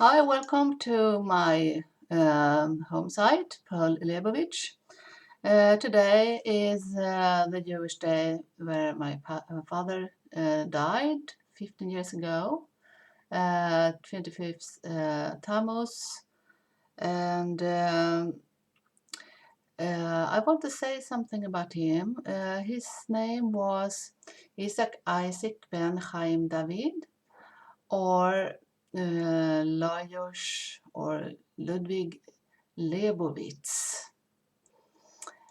Hi, welcome to my home site, Lebovits. Today is the Jewish day where my father died 15 years ago, 25th Tammuz. And I want to say something about him. His name was Isak Aisik ben Chaim David, or Lajos or Ludvig Lebovits.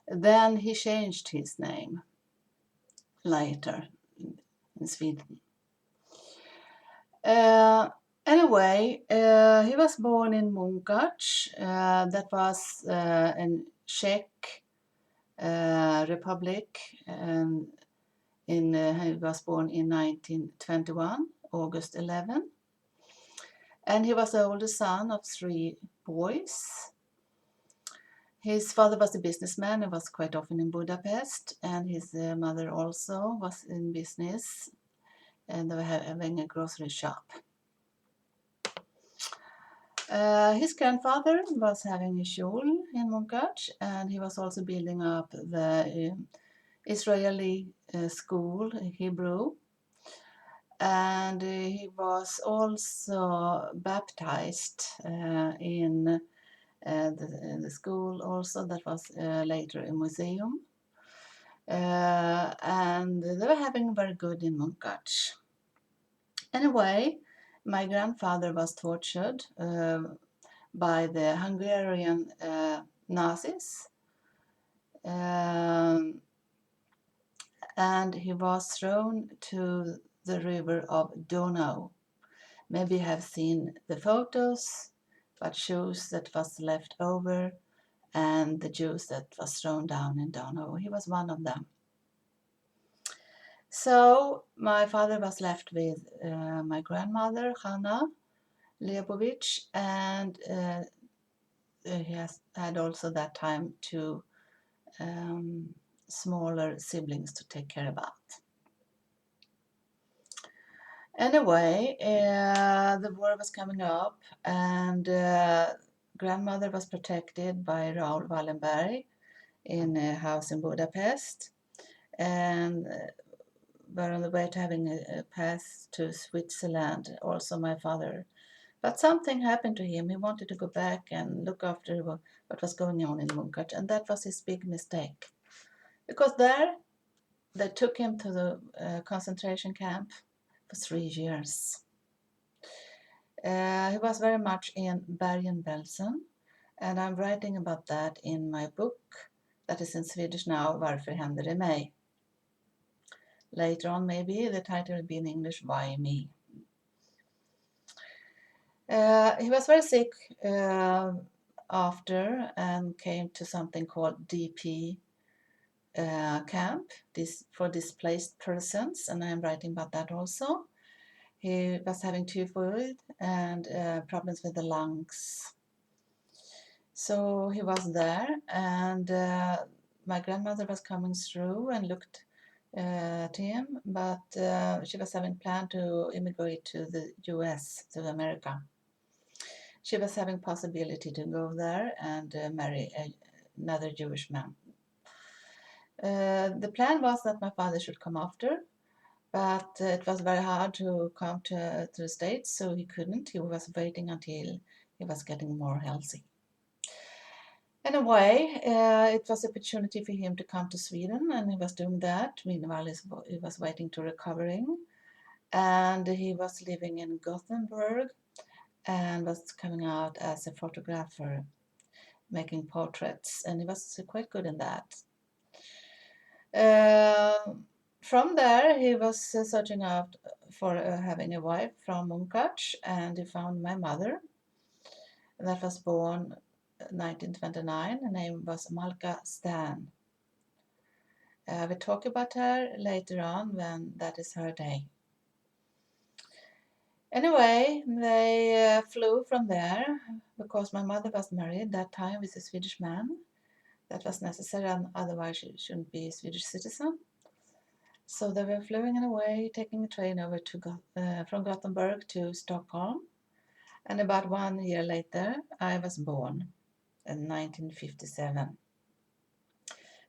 Then he changed his name later in Sweden. Anyway, he was born in Mukacevo, that was in Czech Republic, and he was born in 1921, August 11. And he was the oldest son of 3 boys. His father was a businessman and was quite often in Budapest, and his mother also was in business, and they were having a grocery shop. His grandfather was having a shul in Mukac, and he was also building up the Israeli school, Hebrew. And he was also baptized in the school also, that was later a museum. And they were having very good in Mukac. Anyway, my grandfather was tortured by the Hungarian Nazis, and he was thrown to the river of Donau. Maybe you have seen the photos, but shoes that was left over and the Jews that was thrown down in Donau. He was one of them. So my father was left with my grandmother, Hanna Lebovits, and he had also that time 2 smaller siblings to take care about. Anyway, the war was coming up, and grandmother was protected by Raoul Wallenberg in a house in Budapest, and were on the way to having a path to Switzerland, also my father. But something happened to him. He wanted to go back and look after what was going on in Munkach, and that was his big mistake. Because there, they took him to the concentration camp for 3 years. He was very much in Bergen-Belsen, and I'm writing about that in my book that is in Swedish now, Varför hände det mig? Later on, maybe the title will be in English, Why Me? He was very sick after and came to something called DP camp for displaced persons, and I'm writing about that also. He was having typhoid and problems with the lungs. So he was there, and my grandmother was coming through and looked to him, but she was having planned to immigrate to the US, to America. She was having possibility to go there and marry another Jewish man. The plan was that my father should come after, but it was very hard to come to the States, so he couldn't. He was waiting until he was getting more healthy. Anyway, it was an opportunity for him to come to Sweden, and he was doing that. Meanwhile, he was waiting to recovering, and he was living in Gothenburg and was coming out as a photographer, making portraits, and he was quite good in that. From there, he was searching out for having a wife from Munkach, and he found my mother, that was born 1929. Her name was Malka Stan. We talk about her later on when that is her day. Anyway, they flew from there because my mother was married that time with a Swedish man. That was necessary, and otherwise she shouldn't be a Swedish citizen. So they were flying away, taking a train over to from Gothenburg to Stockholm. And about 1 year later, I was born in 1957.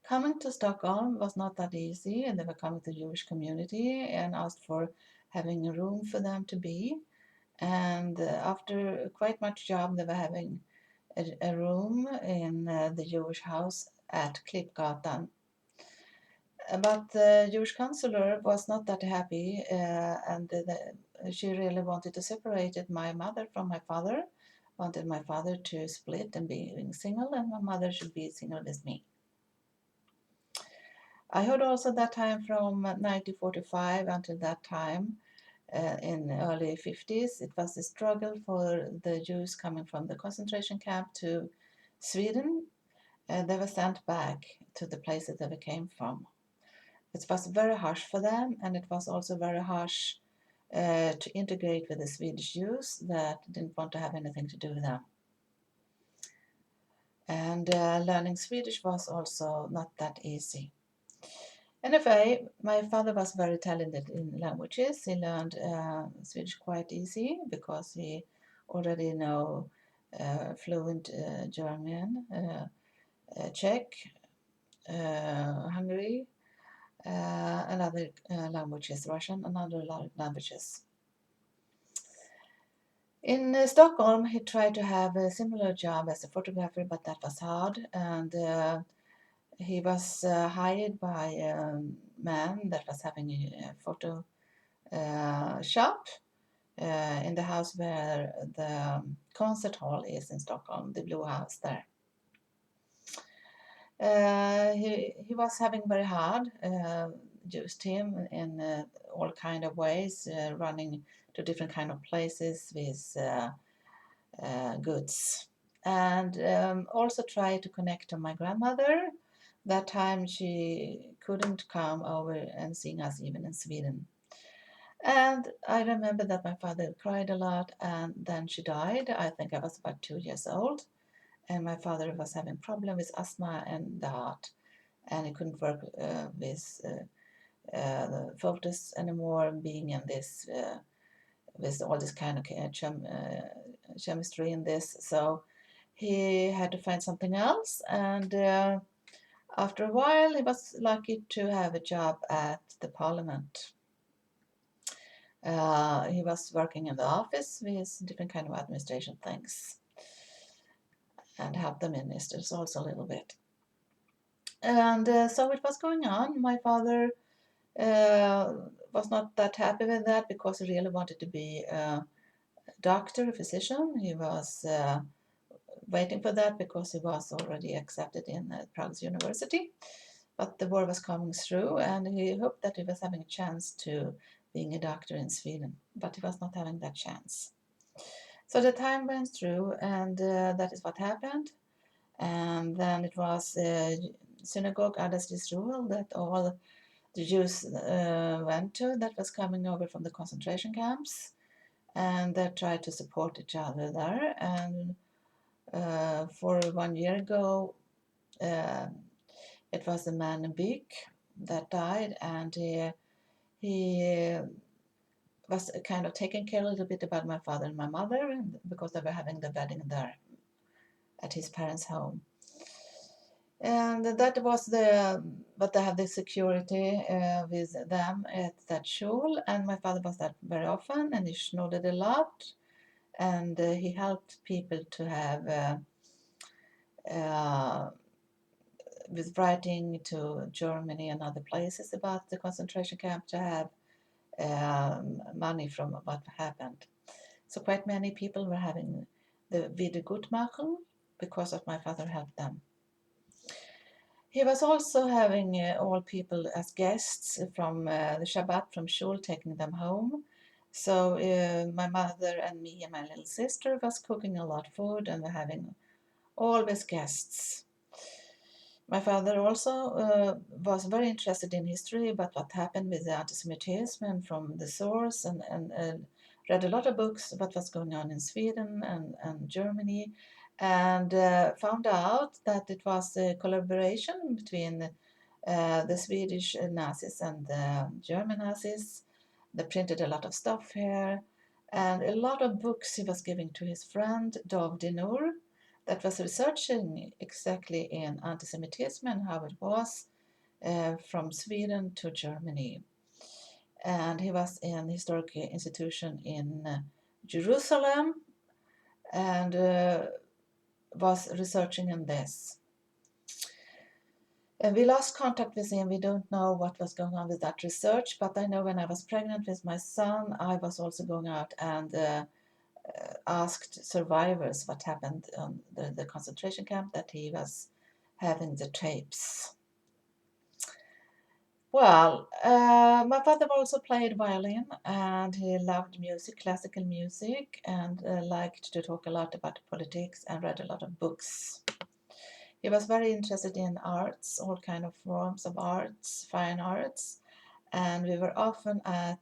Coming to Stockholm was not that easy, and they were coming to the Jewish community and asked for having a room for them to be. And after quite much job, they were having a room in the Jewish house at Klippgatan. But the Jewish counselor was not that happy, and she really wanted to separate my mother from my father, wanted my father to split and being single, and my mother should be single with me. I heard also that time from 1945 until that time, in early 50s, it was a struggle for the Jews coming from the concentration camp to Sweden. They were sent back to the places they came from. It was very harsh for them, and it was also very harsh to integrate with the Swedish Jews that didn't want to have anything to do with them. And learning Swedish was also not that easy. Anyway, my father was very talented in languages. He learned Swedish quite easy because he already know fluent German, Czech, Hungary, and other languages, Russian and other languages. In Stockholm, he tried to have a similar job as a photographer, but that was hard. And he was hired by a man that was having a photo shop in the house where the concert hall is in Stockholm, the Blue House there. He was having very hard, used him in all kind of ways, running to different kind of places with goods, and also tried to connect to my grandmother. That time she couldn't come over and sing us even in Sweden. And I remember that my father cried a lot, and then she died. I think I was about 2 years old, and my father was having problem with asthma and the heart, and he couldn't work with the photos anymore, being in this with all this kind of chemistry in this. So he had to find something else, and after a while he was lucky to have a job at the parliament. He was working in the office with different kind of administration things and helped the ministers also a little bit. And so it was going on. My father was not that happy with that because he really wanted to be a doctor, a physician. He was waiting for that because he was already accepted in Prague's university. But the war was coming through, and he hoped that he was having a chance to being a doctor in Sweden, but he was not having that chance. So the time went through, and that is what happened. And then it was synagogue Adas Jisroel that all the Jews went to that was coming over from the concentration camps, and they tried to support each other there. And for 1 year ago, it was a man in Big that died, and he was kind of taking care a little bit about my father and my mother because they were having the wedding there at his parents' home. And that was but they had the security with them at that shul, and my father was there very often, and he snored a lot, and he helped people to have with writing to Germany and other places about the concentration camp to have money from what happened. So quite many people were having the wieder machung because of my father helped them. He was also having all people as guests from the shabat from shul, taking them home. So my mother and me and my little sister was cooking a lot of food, and we're having always guests. My father also was very interested in history, but what happened with the antisemiitism and from the source, and read a lot of books about what's going on in Sweden and Germany, and found out that it was a collaboration between the Swedish Nazis and the German Nazis. They printed a lot of stuff here, And a lot of books he was giving to his friend Dov Dinur, that was researching exactly in antisemiitism and how it was from Sweden to Germany. And he was in the historic institution in Jerusalem and was researching in this. And we lost contact with him. We don't know what was going on with that research, but I know when I was pregnant with my son, I was also going out and asked survivors what happened on the concentration camp, that he was having the tapes. Well, my father also played violin and he loved music, classical music, and liked to talk a lot about politics and read a lot of books. He was very interested in arts, all kind of forms of arts, fine arts, and we were often at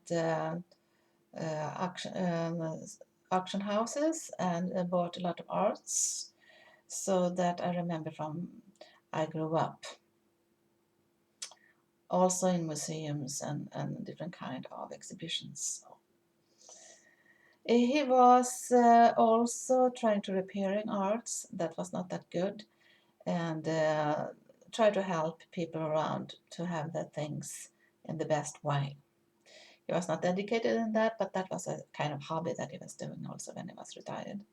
auction houses and bought a lot of arts. So that I remember from I grew up. Also in museums and different kind of exhibitions. He was also trying to repairing arts that was not that good, and try to help people around to have their things in the best way. He was not dedicated in that, but that was a kind of hobby that he was doing also when he was retired.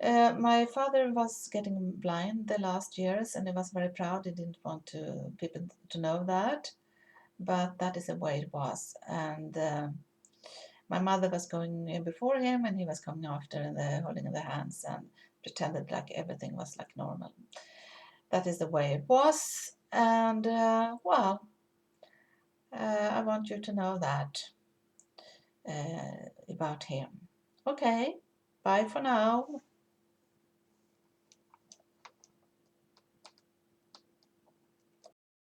My father was getting blind the last years, and he was very proud. He didn't want people to know that, but that is the way it was. And my mother was going before him, and he was coming after, and holding the hands and pretended like everything was like normal. That is the way it was, and well, I want you to know that about him. Okay, bye for now.